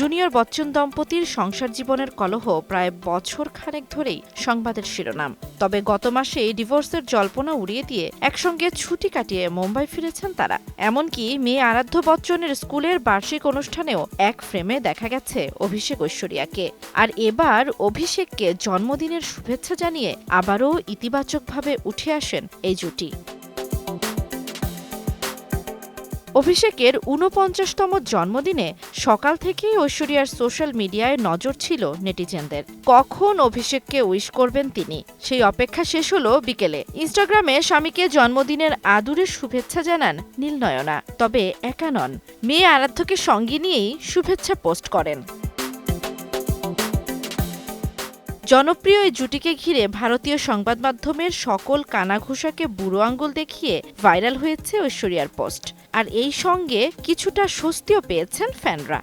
Junior Bachchan দম্পতির সংসার জীবনের কলহ প্রায় বছর খানেক ধরেই সংবাদের শিরোনাম। তবে গত মাসে ডিভোর্সের জল্পনা উড়িয়ে দিয়ে একসঙ্গে ছুটি কাটিয়ে মুম্বাই ফিরেছেন তারা। এমনকি মেয়ে আরাধ্য বচ্চনের স্কুলের বার্ষিক অনুষ্ঠানেও এক ফ্রেমে দেখা গেছে অভিষেক ঐশ্বরিয়াকে। আর এবার অভিষেককে জন্মদিনের শুভেচ্ছা জানিয়ে আবারও ইতিবাচকভাবে উঠে আসেন এই জুটি। অভিষেকের ৪৯তম জন্মদিনে সকাল থেকেই ঐশ্বরিয়ার সোশ্যাল মিডিয়ায় নজর ছিল নেটিজেনদের। কখন অভিষেককে উইশ করবেন তিনি, সেই অপেক্ষা শেষ হলো বিকেলে। ইনস্টাগ্রামে স্বামীকে জন্মদিনের আদুরে শুভেচ্ছা জানান নীলনয়না। তবে একা নন, মেয়ে আরাধ্যকে সঙ্গে নিয়েই শুভেচ্ছা পোস্ট করেন। জনপ্রিয় এই জুটিকে ঘিরে ভারতীয় সংবাদ মাধ্যমের সকল কানাঘুষাকে বুড়ো আঙুল দেখিয়ে ভাইরাল হয়েছে ঐশ্বরিয়ার পোস্ট। আর এই সঙ্গে কিছুটা স্বস্তিও পেয়েছেন ফ্যানরা।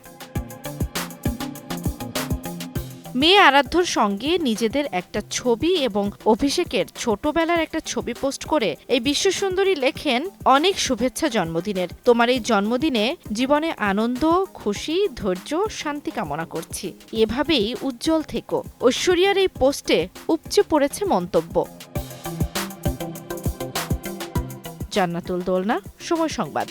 মেয়ে আরাধ্যর সঙ্গে নিজেদের একটা ছবি এবং অভিষেকের ছোটবেলার একটা ছবি পোস্ট করে এই বিশ্বসুন্দরী লেখেন, অনেক শুভেচ্ছা জন্মদিনের। তোমার এই জন্মদিনে জীবনে আনন্দ, খুশি, ধৈর্য, শান্তি কামনা করছি। এভাবেই উজ্জ্বল থেকো। ঐশ্বরিয়ার এই পোস্টে উপচে পড়েছে মন্তব্য। জান্নাতুল দোলনা, সময় সংবাদ।